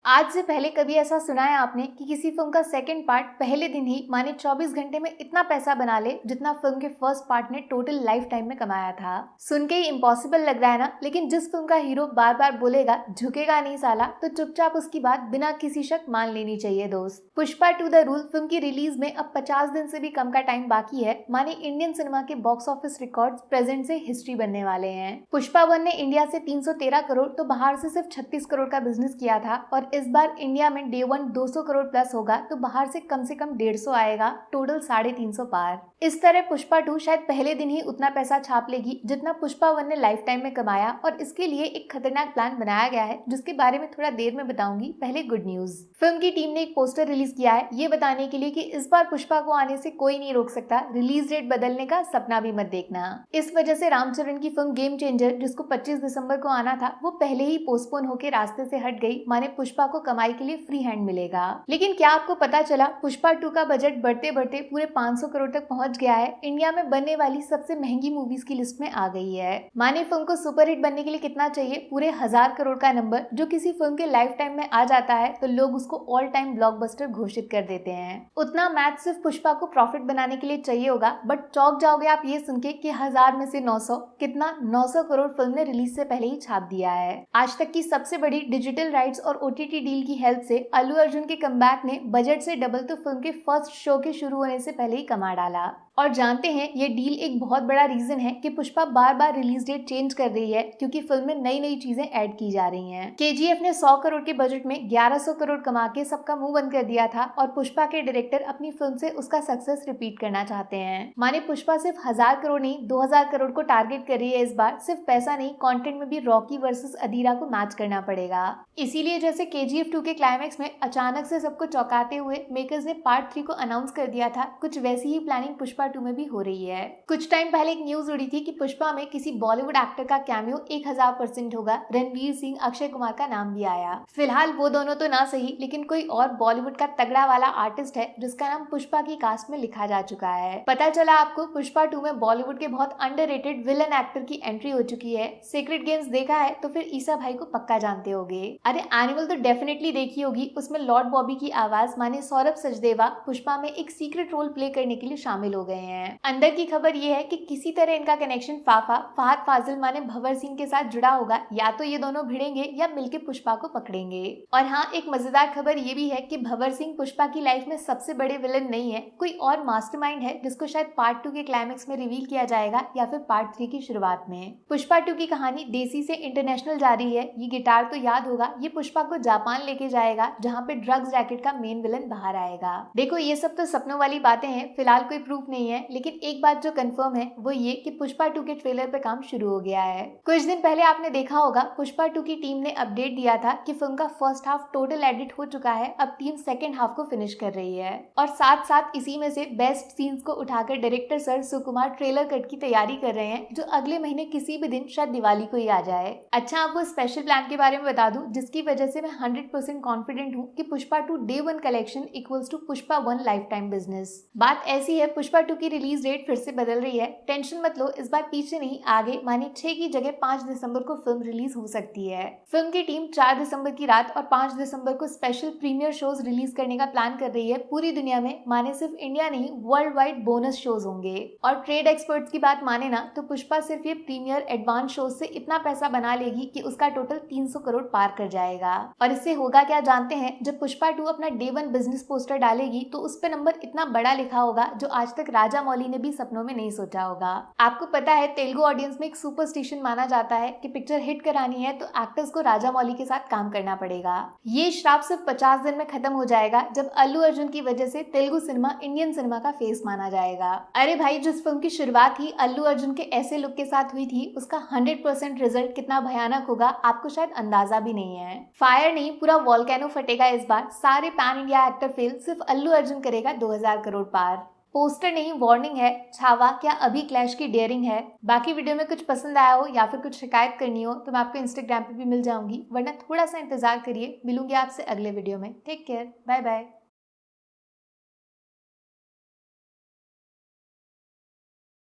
आज से पहले कभी ऐसा सुना है आपने कि किसी फिल्म का सेकंड पार्ट पहले दिन ही माने 24 घंटे में इतना पैसा बना ले जितना फिल्म के फर्स्ट पार्ट ने टोटल लाइफ टाइम में कमाया था। सुन के ही इम्पॉसिबल लग रहा है ना, लेकिन जिस फिल्म का हीरो बार बार बोलेगा झुकेगा नहीं साला, तो चुपचाप उसकी बात बिना किसी शक मान लेनी चाहिए दोस्त। पुष्पा 2 द रूल फिल्म की रिलीज में अब 50 दिन से भी कम का टाइम बाकी है। माने इंडियन सिनेमा के बॉक्स ऑफिस रिकॉर्ड्स प्रेजेंट से हिस्ट्री बनने वाले हैं। पुष्पा 1 ने इंडिया से 313 करोड़ तो बाहर से सिर्फ 36 करोड़ का बिजनेस किया था, और इस बार इंडिया में डे 1 200 करोड़ प्लस होगा तो बाहर से कम 150 आएगा, टोटल 350 पार। इस तरह पुष्पा 2 शायद पहले दिन ही उतना पैसा छाप लेगी जितना पुष्पा 1 ने लाइफ टाइम में कमाया, और इसके लिए एक खतरनाक प्लान बनाया गया है जिसके बारे में थोड़ा देर में बताऊंगी। पहले गुड न्यूज, फिल्म की टीम ने एक पोस्टर रिलीज किया है ये बताने के लिए कि इस बार पुष्पा को आने से कोई नहीं रोक सकता, रिलीज डेट बदलने का सपना भी मत देखना। इस वजह से रामचरण की फिल्म गेम चेंजर जिसको 25 दिसंबर को आना था वो पहले ही पोस्टपोन होकर रास्ते से हट गई। माने पुष्पा को कमाई के लिए फ्री हैंड मिलेगा। लेकिन क्या आपको पता चला पुष्पा 2 का बजट बढ़ते बढ़ते पूरे 500 करोड़ तक पहुंच गया है, इंडिया में बनने वाली सबसे महंगी मूवीज की लिस्ट में आ गई है। माने फिल्म को सुपरहिट बनने के लिए कितना चाहिए, पूरे 1000 करोड़ का नंबर, जो किसी फिल्म के लाइफ टाइम में आ जाता है तो लोग उसको ऑल टाइम ब्लॉकबस्टर घोषित कर देते हैं। उतना मैथ सिर्फ पुष्पा को प्रॉफिट बनाने के लिए चाहिए होगा, बट चौंक जाओगे आप ये सुन के कि 1000 में से 900 कितना 900 करोड़ फिल्म ने रिलीज से पहले ही छाप दिया है। आज तक की सबसे बड़ी डिजिटल राइट्स और ओटीटी डील की हेल्प से अल्लू अर्जुन के कमबैक ने बजट से डबल तो फिल्म के फर्स्ट शो के शुरू होने से पहले ही कमा डाला। और जानते हैं ये डील एक बहुत बड़ा रीजन है कि पुष्पा बार बार रिलीज डेट चेंज कर रही है, क्योंकि फिल्म में नई नई चीजें ऐड की जा रही हैं। केजीएफ ने 100 करोड़ के बजट में 1100 करोड़ कमा के सबका मुंह बंद कर दिया था, और पुष्पा के डायरेक्टर अपनी फिल्म से उसका सक्सेस रिपीट करना चाहते हैं। माने पुष्पा सिर्फ 1000 करोड़ नहीं 2000 करोड़ को टारगेट कर रही है इस बार। सिर्फ पैसा नहीं, कंटेंट में भी रॉकी वर्सेस अधीरा को मैच करना पड़ेगा। इसीलिए जैसे केजीएफ 2 के क्लाइमैक्स में अचानक से सबको चौंकाते हुए मेकर्स ने पार्ट 3 को अनाउंस कर दिया था, कुछ वैसी ही प्लानिंग पुष्पा 2 में भी हो रही है। कुछ टाइम पहले एक न्यूज उड़ी थी कि पुष्पा में किसी बॉलीवुड एक्टर का कैमियो 1000% होगा। रणवीर सिंह, अक्षय कुमार का नाम भी आया। फिलहाल वो दोनों तो ना सही, लेकिन कोई और बॉलीवुड का तगड़ा वाला आर्टिस्ट है जिसका नाम पुष्पा की कास्ट में लिखा जा चुका है। पता चला आपको पुष्पा 2 में बॉलीवुड के बहुत अंडररेटेड विलन एक्टर की एंट्री हो चुकी है। सीक्रेट गेम्स देखा है तो फिर ईसा भाई को पक्का जानते होंगे। अरे एनिमल तो डेफिनेटली देखी होगी, उसमें लॉर्ड बॉबी की आवाज माने सौरभ सचदेवा पुष्पा में एक सीक्रेट रोल प्ले करने के लिए शामिल हो गए हैं। अंदर की खबर ये है कि किसी तरह इनका कनेक्शन फहद फाजिल माने भंवर सिंह के साथ जुड़ा होगा, या तो ये दोनों भिड़ेंगे या मिलके पुष्पा को पकड़ेंगे। और हाँ, एक मजेदार खबर ये भी है कि भंवर सिंह पुष्पा की लाइफ में सबसे बड़े विलन नहीं है, कोई और मास्टरमाइंड है जिसको शायद पार्ट 2 के क्लाइमैक्स में रिवील किया जाएगा या फिर पार्ट 3 की शुरुआत में। पुष्पा 2 की कहानी देसी से इंटरनेशनल जा रही है। ये गिटार तो याद होगा, ये पुष्पा को जापान लेके जाएगा जहाँ पे ड्रग्स रैकेट का मेन विलन बाहर आएगा। देखो ये सब तो सपनों वाली बातें हैं, फिलहाल कोई प्रूफ नहीं है, लेकिन एक बात जो कंफर्म है वो ये कि पुष्पा 2 के ट्रेलर पे काम शुरू हो गया है। कुछ दिन पहले आपने देखा होगा पुष्पा 2 की टीम ने अपडेट दिया था कि फिल्म का फर्स्ट हाफ टोटल एडिट हो चुका है, अब टीम सेकंड हाफ को फिनिश कर रही है। और साथ साथ इसी में से बेस्ट सीन्स को उठाकर डायरेक्टर सर सुकुमार ट्रेलर कट की तैयारी कर रहे हैं, जो अगले महीने किसी भी दिन शायद दिवाली को ही आ जाए। अच्छा, आपको स्पेशल प्लान के बारे में बता दूं जिसकी वजह से मैं 100% कॉन्फिडेंट हूँ कि Pushpa 2 day 1 collection equals to Pushpa 1 lifetime business. बात ऐसी है, पुष्पा 2 की रिलीज डेट फिर से बदल रही है। टेंशन मत लो, इस बार पीछे नहीं आगे, माने 6 की जगह 5 दिसंबर को फिल्म रिलीज हो सकती है। फिल्म की टीम 4 दिसंबर की रात और 5 दिसंबर को स्पेशल प्रीमियर शोज रिलीज करने का प्लान कर रही है पूरी दुनिया में। माने सिर्फ इंडिया नहीं, वर्ल्ड वाइड बोनस शोज होंगे। और ट्रेड एक्सपर्ट्स की बात माने ना तो पुष्पा सिर्फ ये प्रीमियर एडवांस शोज से इतना पैसा बना लेगी कि उसका टोटल 300 करोड़ पार कर जाएगा। और इससे होगा क्या जानते हैं, जब पुष्पा 2 अपना डे 1 बिजनेस पोस्टर डालेगी तो उस पे नंबर इतना बड़ा लिखा होगा जो आज तक राजा मौली ने भी सपनों में नहीं सोचा होगा। आपको पता है तेलुगु ऑडियंस में एक सुपरस्टिशन माना जाता है कि पिक्चर हिट करानी है तो एक्टर्स को राजा मौली के साथ काम करना पड़ेगा। ये श्राप सिर्फ 50 दिन में खत्म हो जाएगा जब अल्लू अर्जुन की वजह से तेलुगु सिनेमा इंडियन सिनेमा का फेस माना जाएगा। अरे भाई, जिस फिल्म की शुरुआत ही अल्लू अर्जुन के ऐसे लुक के साथ हुई थी उसका 100% रिजल्ट कितना भयानक होगा आपको शायद अंदाजा भी नहीं है। फायर नहीं, पूरा वॉल्केनो फटेगा इस बार। सारे पैन इंडिया एक्टर फेल, सिर्फ अल्लू अर्जुन करेगा 2000 करोड़ पार। पोस्टर नहीं, वार्निंग है। छावा क्या अभी क्लैश की डेयरिंग है। बाकी वीडियो में कुछ पसंद आया हो या फिर कुछ शिकायत करनी हो तो मैं आपको इंस्टाग्राम पे भी मिल जाऊंगी, वरना थोड़ा सा इंतजार करिए। मिलूंगी आपसे अगले वीडियो में। Take care, bye bye.